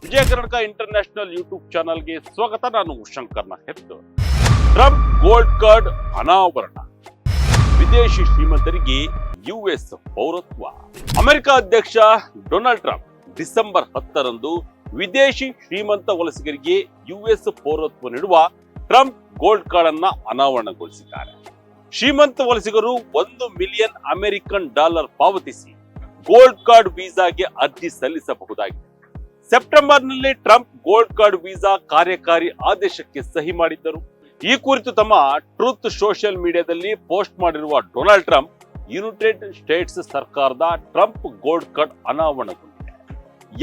ವಿಜಯ Karnataka international YouTube ಚಾನಲ್ಗೆ ಸ್ವಾಗತ. ನಾನು Shankar Nayak. Trump gold card ಅನಾವರಣ, ವಿದೇಶಿ ಶ್ರೀಮಂತರಿಗೆ ಯುಎಸ್ ಪೌರತ್ವ. ಅಮೆರಿಕ ಅಧ್ಯಕ್ಷ ಡೊನಾಲ್ಡ್ ಟ್ರಂಪ್ ಡಿಸೆಂಬರ್ 10ರಂದು ವಿದೇಶಿ ಶ್ರೀಮಂತ ವಲಸಿಗರಿಗೆ ಯುಎಸ್ ಪೌರತ್ವ ನೀಡುವ ಟ್ರಂಪ್ ಗೋಲ್ಡ್ ಕಾರ್ಡ್ ಅನ್ನ ಅನಾವರಣಗೊಳಿಸಿದ್ದಾರೆ. ಶ್ರೀಮಂತ ವಲಸಿಗರು $1 ಮಿಲಿಯನ್ ಅಮೆರಿಕನ್ ಡಾಲರ್ ಪಾವತಿಸಿ ಗೋಲ್ಡ್ ಕಾರ್ಡ್ ವೀಸಾಗೆ ಅರ್ಜಿ ಸಲ್ಲಿಸಬಹುದಾಗಿದೆ. ಸೆಪ್ಟೆಂಬರ್ನಲ್ಲಿ ಟ್ರಂಪ್ ಗೋಲ್ಡ್ ಕಾರ್ಡ್ ವೀಸಾ ಕಾರ್ಯಕಾರಿ ಆದೇಶಕ್ಕೆ ಸಹಿ ಮಾಡಿದ್ದರು. ಈ ಕುರಿತು ತಮ್ಮ ಟ್ರೂತ್ ಸೋಷಿಯಲ್ ಮೀಡಿಯಾದಲ್ಲಿ ಪೋಸ್ಟ್ ಮಾಡಿರುವ ಡೊನಾಲ್ಡ್ ಟ್ರಂಪ್, ಯುನೈಟೆಡ್ ಸ್ಟೇಟ್ಸ್ ಸರ್ಕಾರದ ಟ್ರಂಪ್ ಗೋಲ್ಡ್ ಕಾರ್ಡ್ ಅನಾವರಣಗೊಂಡಿದೆ.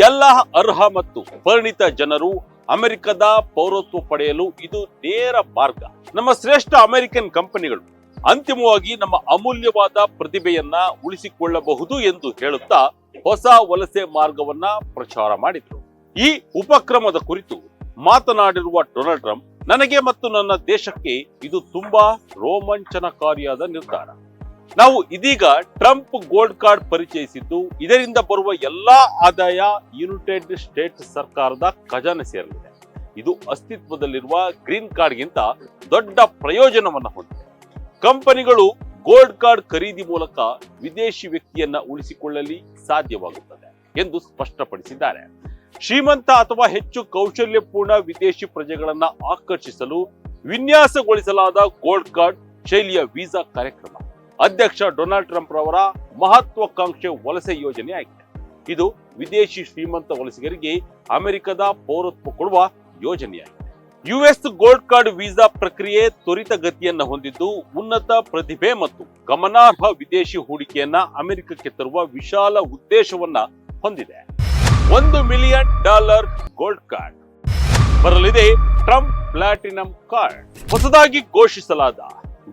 ಎಲ್ಲ ಅರ್ಹ ಮತ್ತು ಪರಿಣಿತ ಜನರು ಅಮೆರಿಕದ ಪೌರತ್ವ ಪಡೆಯಲು ಇದು ನೇರ ಮಾರ್ಗ. ನಮ್ಮ ಶ್ರೇಷ್ಠ ಅಮೆರಿಕನ್ ಕಂಪನಿಗಳು ಅಂತಿಮವಾಗಿ ನಮ್ಮ ಅಮೂಲ್ಯವಾದ ಪ್ರತಿಭೆಯನ್ನ ಉಳಿಸಿಕೊಳ್ಳಬಹುದು ಎಂದು ಹೇಳುತ್ತಾ ಹೊಸ ವಲಸೆ ಮಾರ್ಗವನ್ನ ಪ್ರಚಾರ ಮಾಡಿದರು. ಈ ಉಪಕ್ರಮದ ಕುರಿತು ಮಾತನಾಡಿರುವ ಡೊನಾಲ್ಡ್ ಟ್ರಂಪ್, ನನಗೆ ಮತ್ತು ನನ್ನ ದೇಶಕ್ಕೆ ಇದು ತುಂಬಾ ರೋಮಾಂಚನಕಾರಿಯಾದ ನಿರ್ಧಾರ. ನಾವು ಇದೀಗ ಟ್ರಂಪ್ ಗೋಲ್ಡ್ ಕಾರ್ಡ್ ಪರಿಚಯಿಸಿದ್ದು, ಇದರಿಂದ ಬರುವ ಎಲ್ಲಾ ಆದಾಯ ಯುನೈಟೆಡ್ ಸ್ಟೇಟ್ಸ್ ಸರ್ಕಾರದ ಖಜಾನೆ ಸೇರಲಿದೆ. ಇದು ಅಸ್ತಿತ್ವದಲ್ಲಿರುವ ಗ್ರೀನ್ ಕಾರ್ಡ್ಗಿಂತ ದೊಡ್ಡ ಪ್ರಯೋಜನವನ್ನು ಹೊಂದಿದೆ. ಕಂಪನಿಗಳು ಗೋಲ್ಡ್ ಕಾರ್ಡ್ ಖರೀದಿ ಮೂಲಕ ವಿದೇಶಿ ವ್ಯಕ್ತಿಯನ್ನ ಉಳಿಸಿಕೊಳ್ಳಲಿ ಸಾಧ್ಯವಾಗುತ್ತದೆ ಎಂದು ಸ್ಪಷ್ಟಪಡಿಸಿದ್ದಾರೆ. ಶ್ರೀಮಂತ ಅಥವಾ ಹೆಚ್ಚು ಕೌಶಲ್ಯಪೂರ್ಣ ವಿದೇಶಿ ಪ್ರಜೆಗಳನ್ನ ಆಕರ್ಷಿಸಲು ವಿನ್ಯಾಸಗೊಳಿಸಲಾದ ಗೋಲ್ಡ್ ಕಾರ್ಡ್ ಶೈಲಿಯ ವೀಸಾ ಕಾರ್ಯಕ್ರಮ ಅಧ್ಯಕ್ಷ ಡೊನಾಲ್ಡ್ ಟ್ರಂಪ್ ರವರ ಮಹತ್ವಾಕಾಂಕ್ಷೆ ವಲಸೆ ಯೋಜನೆಯಾಗಿದೆ. ಇದು ವಿದೇಶಿ ಶ್ರೀಮಂತ ವಲಸಿಗರಿಗೆ ಅಮೆರಿಕದ ಪೌರತ್ವ ಕೊಡುವ ಯೋಜನೆಯಾಗಿದೆ. ಯುಎಸ್ ಗೋಲ್ಡ್ ಕಾರ್ಡ್ ವೀಸಾ ಪ್ರಕ್ರಿಯೆ ತ್ವರಿತಗತಿಯನ್ನ ಹೊಂದಿದ್ದು, ಉನ್ನತ ಪ್ರತಿಭೆ ಮತ್ತು ಗಮನಾರ್ಹ ವಿದೇಶಿ ಹೂಡಿಕೆಯನ್ನ ಅಮೆರಿಕಕ್ಕೆ ತರುವ ವಿಶಾಲ ಉದ್ದೇಶವನ್ನ ಹೊಂದಿದೆ. $1 ಮಿಲಿಯನ್ ಗೋಲ್ಡ್ ಕಾರ್ಡ್ ಬರಲಿದೆ. Trump platinum card. ಹೊಸದಾಗಿ ಘೋಷಿಸಲಾದ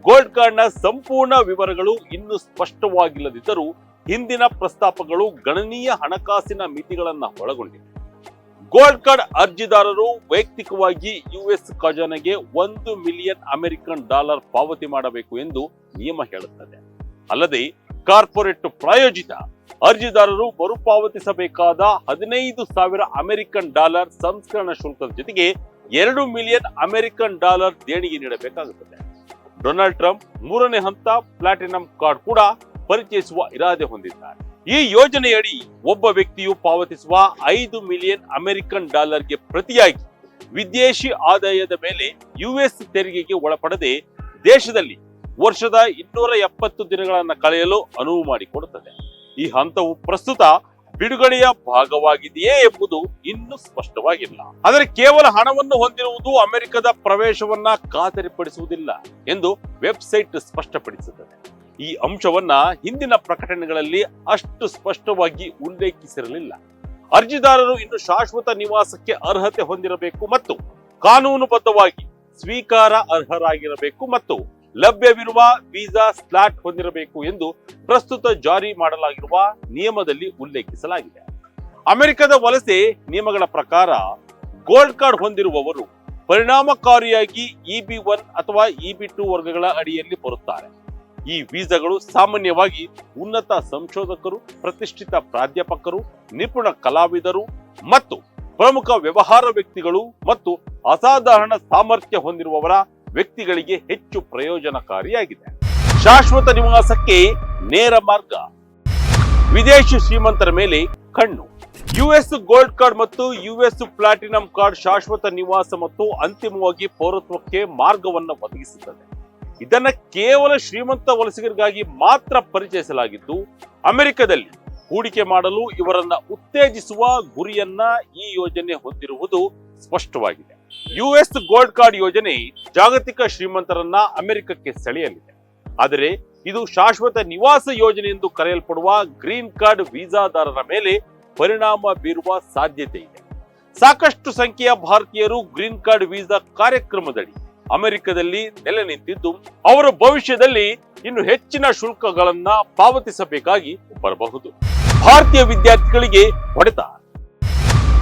ಗೋಲ್ಡ್ ಕಾರ್ಡ್ ನ ಸಂಪೂರ್ಣ ವಿವರಗಳು ಇನ್ನೂ ಸ್ಪಷ್ಟವಾಗಿಲ್ಲದಿದ್ದರೂ, ಹಿಂದಿನ ಪ್ರಸ್ತಾಪಗಳು ಗಣನೀಯ ಹಣಕಾಸಿನ ಮಿತಿಗಳನ್ನ ಒಳಗೊಂಡಿವೆ. ಗೋಲ್ಡ್ ಕಾರ್ಡ್ ಅರ್ಜಿದಾರರು ವೈಯಕ್ತಿಕವಾಗಿ ಯುಎಸ್ ಖಜಾನೆಗೆ $1 ಮಿಲಿಯನ್ ಅಮೆರಿಕನ್ ಡಾಲರ್ ಪಾವತಿ ಮಾಡಬೇಕು ಎಂದು ನಿಯಮ ಹೇಳುತ್ತದೆ. ಅಲ್ಲದೆ ಕಾರ್ಪೊರೇಟ್ ಪ್ರಾಯೋಜಿತ ಅರ್ಜಿದಾರರು ಮರುಪಾವತಿಸಬೇಕಾದ $15,000 ಅಮೆರಿಕನ್ ಡಾಲರ್ ಸಂಸ್ಕರಣ ಶುಲ್ಕದ ಜೊತೆಗೆ $2 ಮಿಲಿಯನ್ ಅಮೆರಿಕನ್ ಡಾಲರ್ ದೇಣಿಗೆ ನೀಡಬೇಕಾಗುತ್ತದೆ. ಡೊನಾಲ್ಡ್ ಟ್ರಂಪ್ 3ನೇ ಹಂತ ಪ್ಲಾಟಿನಂ ಕಾರ್ಡ್ ಕೂಡ ಪರಿಚಯಿಸುವ ಇರಾದೆ ಹೊಂದಿದ್ದಾರೆ. ಈ ಯೋಜನೆಯಡಿ ಒಬ್ಬ ವ್ಯಕ್ತಿಯು ಪಾವತಿಸುವ $5 ಮಿಲಿಯನ್ ಅಮೆರಿಕನ್ ಡಾಲರ್ಗೆ ಪ್ರತಿಯಾಗಿ ವಿದೇಶಿ ಆದಾಯದ ಮೇಲೆ ಯುಎಸ್ ತೆರಿಗೆಗೆ ಒಳಪಡದೆ ದೇಶದಲ್ಲಿ ವರ್ಷದ 270 ದಿನಗಳನ್ನು ಕಳೆಯಲು ಅನುವು ಮಾಡಿಕೊಡುತ್ತದೆ. ಈ ಹಂತವು ಪ್ರಸ್ತುತ ಬಿಡುಗಡೆಯ ಭಾಗವಾಗಿದೆಯೇ ಎಂಬುದು ಇನ್ನೂ ಸ್ಪಷ್ಟವಾಗಿಲ್ಲ. ಆದರೆ ಕೇವಲ ಹಣವನ್ನು ಹೊಂದಿರುವುದು ಅಮೆರಿಕದ ಪ್ರವೇಶವನ್ನ ಖಾತರಿಪಡಿಸುವುದಿಲ್ಲ ಎಂದು ವೆಬ್ಸೈಟ್ ಸ್ಪಷ್ಟಪಡಿಸುತ್ತದೆ. ಈ ಅಂಶವನ್ನ ಹಿಂದಿನ ಪ್ರಕಟಣೆಗಳಲ್ಲಿ ಅಷ್ಟು ಸ್ಪಷ್ಟವಾಗಿ ಉಲ್ಲೇಖಿಸಿರಲಿಲ್ಲ. ಅರ್ಜಿದಾರರು ಇನ್ನು ಶಾಶ್ವತ ನಿವಾಸಕ್ಕೆ ಅರ್ಹತೆ ಹೊಂದಿರಬೇಕು ಮತ್ತು ಕಾನೂನುಬದ್ಧವಾಗಿ ಸ್ವೀಕಾರ ಅರ್ಹರಾಗಿರಬೇಕು ಮತ್ತು ಲಭ್ಯವಿರುವ ವೀಸಾ ಸ್ಲಾಟ್ ಹೊಂದಿರಬೇಕು ಎಂದು ಪ್ರಸ್ತುತ ಜಾರಿ ಮಾಡಲಾಗಿರುವ ನಿಯಮದಲ್ಲಿ ಉಲ್ಲೇಖಿಸಲಾಗಿದೆ. ಅಮೆರಿಕದ ವಲಸೆ ನಿಯಮಗಳ ಪ್ರಕಾರ ಗೋಲ್ಡ್ ಕಾರ್ಡ್ ಹೊಂದಿರುವವರು ಪರಿಣಾಮಕಾರಿಯಾಗಿ EB1 ಅಥವಾ EB2 ವರ್ಗಗಳ ಅಡಿಯಲ್ಲಿ ಬರುತ್ತಾರೆ. ಈ ವೀಸಾಗಳು ಸಾಮಾನ್ಯವಾಗಿ ಉನ್ನತ ಸಂಶೋಧಕರು, ಪ್ರತಿಷ್ಠಿತ ಪ್ರಾಧ್ಯಾಪಕರು, ನಿಪುಣ ಕಲಾವಿದರು ಮತ್ತು ಪ್ರಮುಖ ವ್ಯವಹಾರ ವ್ಯಕ್ತಿಗಳು ಮತ್ತು ಅಸಾಧಾರಣ ಸಾಮರ್ಥ್ಯ ಹೊಂದಿರುವವರ ವ್ಯಕ್ತಿಗಳಿಗೆ ಹೆಚ್ಚು ಪ್ರಯೋಜನಕಾರಿಯಾಗಿದೆ. ಶಾಶ್ವತ ನಿವಾಸಕ್ಕೆ ನೇರ ಮಾರ್ಗ, ವಿದೇಶಿ ಶ್ರೀಮಂತರ ಮೇಲೆ ಕಣ್ಣು. ಯುಎಸ್ ಗೋಲ್ಡ್ ಕಾರ್ಡ್ ಮತ್ತು ಯುಎಸ್ ಪ್ಲಾಟಿನಂ ಕಾರ್ಡ್ ಶಾಶ್ವತ ನಿವಾಸ ಮತ್ತು ಅಂತಿಮವಾಗಿ ಪೌರತ್ವಕ್ಕೆ ಮಾರ್ಗವನ್ನು ಒದಗಿಸುತ್ತದೆ. ಇದನ್ನ ಕೇವಲ ಶ್ರೀಮಂತ ವಲಸಿಗರಿಗಾಗಿ ಮಾತ್ರ ಪರಿಚಯಿಸಲಾಗಿದ್ದು, ಅಮೆರಿಕದಲ್ಲಿ ಹೂಡಿಕೆ ಮಾಡಲು ಇವರನ್ನ ಉತ್ತೇಜಿಸುವ ಗುರಿಯನ್ನ ಈ ಯೋಜನೆ ಹೊಂದಿರುವುದು ಸ್ಪಷ್ಟವಾಗಿದೆ. ಯುಎಸ್ ಗೋಲ್ಡ್ ಕಾರ್ಡ್ ಯೋಜನೆ ಜಾಗತಿಕ ಶ್ರೀಮಂತರನ್ನ ಅಮೆರಿಕಕ್ಕೆ ಸೆಳೆಯಲಿದೆ. ಆದರೆ ಇದು ಶಾಶ್ವತ ನಿವಾಸ ಯೋಜನೆ ಎಂದು ಕರೆಯಲ್ಪಡುವ ಗ್ರೀನ್ ಕಾರ್ಡ್ ವೀಸಾದಾರರ ಮೇಲೆ ಪರಿಣಾಮ ಬೀರುವ ಸಾಧ್ಯತೆ ಇದೆ. ಸಾಕಷ್ಟು ಸಂಖ್ಯೆಯ ಭಾರತೀಯರು ಗ್ರೀನ್ ಕಾರ್ಡ್ ವೀಸಾ ಕಾರ್ಯಕ್ರಮದಡಿ ಅಮೆರಿಕದಲ್ಲಿ ನೆಲೆ ನಿಂತಿದ್ದು, ಅವರ ಭವಿಷ್ಯದಲ್ಲಿ ಇನ್ನು ಹೆಚ್ಚಿನ ಶುಲ್ಕಗಳನ್ನ ಪಾವತಿಸಬೇಕಾಗಿ ಬರಬಹುದು. ಭಾರತೀಯ ವಿದ್ಯಾರ್ಥಿಗಳಿಗೆ ಹೊಡೆತ,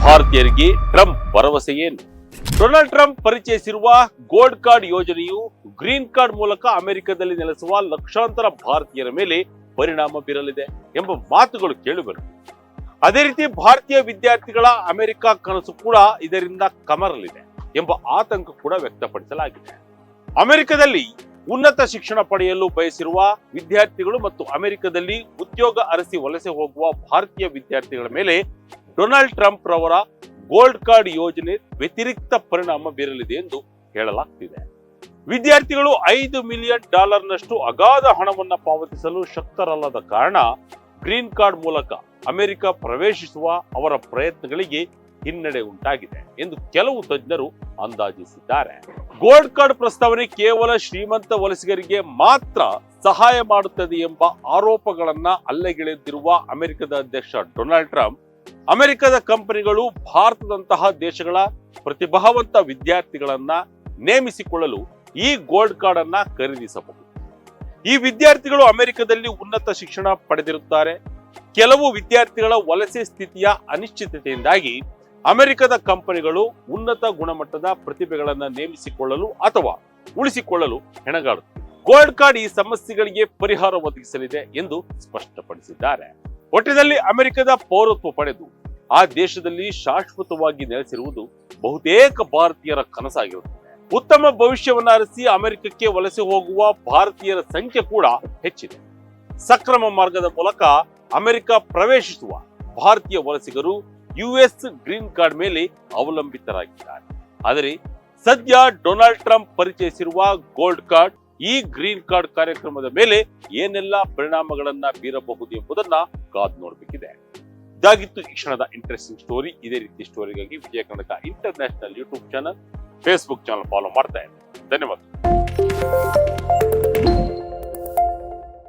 ಭಾರತೀಯರಿಗೆ ಟ್ರಂಪ್ ಭರವಸೆ ಏನು? ಡೊನಾಲ್ಡ್ ಟ್ರಂಪ್ ಪರಿಚಯಿಸಿರುವ ಗೋಲ್ಡ್ ಕಾರ್ಡ್ ಯೋಜನೆಯು ಗ್ರೀನ್ ಕಾರ್ಡ್ ಮೂಲಕ ಅಮೆರಿಕದಲ್ಲಿ ನೆಲೆಸುವ ಲಕ್ಷಾಂತರ ಭಾರತೀಯರ ಮೇಲೆ ಪರಿಣಾಮ ಬೀರಲಿದೆ ಎಂಬ ಮಾತುಗಳು ಕೇಳಿಬರುತ್ತವೆ. ಅದೇ ರೀತಿ ಭಾರತೀಯ ವಿದ್ಯಾರ್ಥಿಗಳ ಅಮೆರಿಕ ಕನಸು ಕೂಡ ಇದರಿಂದ ಕಮರಲಿದೆ ಎಂಬ ಆತಂಕ ಕೂಡ ವ್ಯಕ್ತಪಡಿಸಲಾಗಿದೆ. ಅಮೆರಿಕದಲ್ಲಿ ಉನ್ನತ ಶಿಕ್ಷಣ ಪಡೆಯಲು ಬಯಸಿರುವ ವಿದ್ಯಾರ್ಥಿಗಳು ಮತ್ತು ಅಮೆರಿಕದಲ್ಲಿ ಉದ್ಯೋಗ ಅರಸಿ ವಲಸೆ ಹೋಗುವ ಭಾರತೀಯ ವಿದ್ಯಾರ್ಥಿಗಳ ಮೇಲೆ ಡೊನಾಲ್ಡ್ ಟ್ರಂಪ್ ರವರ ಗೋಲ್ಡ್ ಕಾರ್ಡ್ ಯೋಜನೆ ವ್ಯತಿರಿಕ್ತ ಪರಿಣಾಮ ಬೀರಲಿದೆ ಎಂದು ಹೇಳಲಾಗ್ತಿದೆ. ವಿದ್ಯಾರ್ಥಿಗಳು $5 ಮಿಲಿಯನ್ ನಷ್ಟು ಅಗಾಧ ಹಣವನ್ನು ಪಾವತಿಸಲು ಶಕ್ತರಲ್ಲದ ಕಾರಣ ಗ್ರೀನ್ ಕಾರ್ಡ್ ಮೂಲಕ ಅಮೆರಿಕ ಪ್ರವೇಶಿಸುವ ಅವರ ಪ್ರಯತ್ನಗಳಿಗೆ ಹಿನ್ನಡೆ ಉಂಟಾಗಿದೆ ಎಂದು ಕೆಲವು ತಜ್ಞರು ಅಂದಾಜಿಸಿದ್ದಾರೆ. ಗೋಲ್ಡ್ ಕಾರ್ಡ್ ಪ್ರಸ್ತಾವನೆ ಕೇವಲ ಶ್ರೀಮಂತ ವಲಸಿಗರಿಗೆ ಮಾತ್ರ ಸಹಾಯ ಮಾಡುತ್ತದೆ ಎಂಬ ಆರೋಪಗಳನ್ನ ಅಲ್ಲೆಗೆಳೆದಿರುವ ಅಮೆರಿಕದ ಅಧ್ಯಕ್ಷ ಡೊನಾಲ್ಡ್ ಟ್ರಂಪ್, ಅಮೆರಿಕದ ಕಂಪನಿಗಳು ಭಾರತದಂತಹ ದೇಶಗಳ ಪ್ರತಿಭಾವಂತ ವಿದ್ಯಾರ್ಥಿಗಳನ್ನ ನೇಮಿಸಿಕೊಳ್ಳಲು ಈ ಗೋಲ್ಡ್ ಕಾರ್ಡ್ ಅನ್ನ ಖರೀದಿಸಬಹುದು. ಈ ವಿದ್ಯಾರ್ಥಿಗಳು ಅಮೆರಿಕದಲ್ಲಿ ಉನ್ನತ ಶಿಕ್ಷಣ ಪಡೆದಿರುತ್ತಾರೆ. ಕೆಲವು ವಿದ್ಯಾರ್ಥಿಗಳ ವಲಸೆ ಸ್ಥಿತಿಯ ಅನಿಶ್ಚಿತತೆಯಿಂದಾಗಿ ಅಮೆರಿಕದ ಕಂಪನಿಗಳು ಉನ್ನತ ಗುಣಮಟ್ಟದ ಪ್ರತಿಭೆಗಳನ್ನ ನೇಮಿಸಿಕೊಳ್ಳಲು ಅಥವಾ ಉಳಿಸಿಕೊಳ್ಳಲು ಹೆಣಗಾಡುತ್ತವೆ. ಗೋಲ್ಡ್ ಕಾರ್ಡ್ ಈ ಸಮಸ್ಯೆಗಳಿಗೆ ಪರಿಹಾರ ಒದಗಿಸಲಿದೆ ಎಂದು ಸ್ಪಷ್ಟಪಡಿಸಿದ್ದಾರೆ. ಒಟ್ಟಿನಲ್ಲಿ ಅಮೆರಿಕದ ಪೌರತ್ವ ಪಡೆದು ಆ ದೇಶದಲ್ಲಿ ಶಾಶ್ವತವಾಗಿ ನೆಲೆಸಿರುವುದು ಬಹುತೇಕ ಭಾರತೀಯರ ಕನಸಾಗಿರುತ್ತದೆ. ಉತ್ತಮ ಭವಿಷ್ಯವನ್ನ ಅರಸಿ ಅಮೆರಿಕಕ್ಕೆ ವಲಸೆ ಹೋಗುವ ಭಾರತೀಯರ ಸಂಖ್ಯೆ ಕೂಡ ಹೆಚ್ಚಿದೆ. ಸಕ್ರಮ ಮಾರ್ಗದ ಮೂಲಕ ಅಮೆರಿಕ ಪ್ರವೇಶಿಸುವ ಭಾರತೀಯ ವಲಸಿಗರು ಯುಎಸ್ ಗ್ರೀನ್ ಕಾರ್ಡ್ ಮೇಲೆ ಅವಲಂಬಿತರಾಗಿದ್ದಾರೆ. ಆದರೆ ಸದ್ಯ ಡೊನಾಲ್ಡ್ ಟ್ರಂಪ್ ಪರಿಚಯಿಸಿರುವ ಗೋಲ್ಡ್ ಕಾರ್ಡ್ ಈ ಗ್ರೀನ್ ಕಾರ್ಡ್ ಕಾರ್ಯಕ್ರಮದ ಮೇಲೆ ಏನೆಲ್ಲ ಪರಿಣಾಮಗಳನ್ನ ಬೀರಬಹುದು ಎಂಬುದನ್ನ ಕಾದು ನೋಡಬೇಕಿದೆ. ಇದಾಗಿತ್ತು ಈ ಕ್ಷಣದ ಇಂಟ್ರೆಸ್ಟಿಂಗ್ ಸ್ಟೋರಿ. ಇದೇ ರೀತಿ ಸ್ಟೋರಿಗಾಗಿ Vijaya Karnataka international YouTube channel, Facebook channel follow ಮಾಡ್ತಾ ಇದ್ದೀನಿ. ಧನ್ಯವಾದ.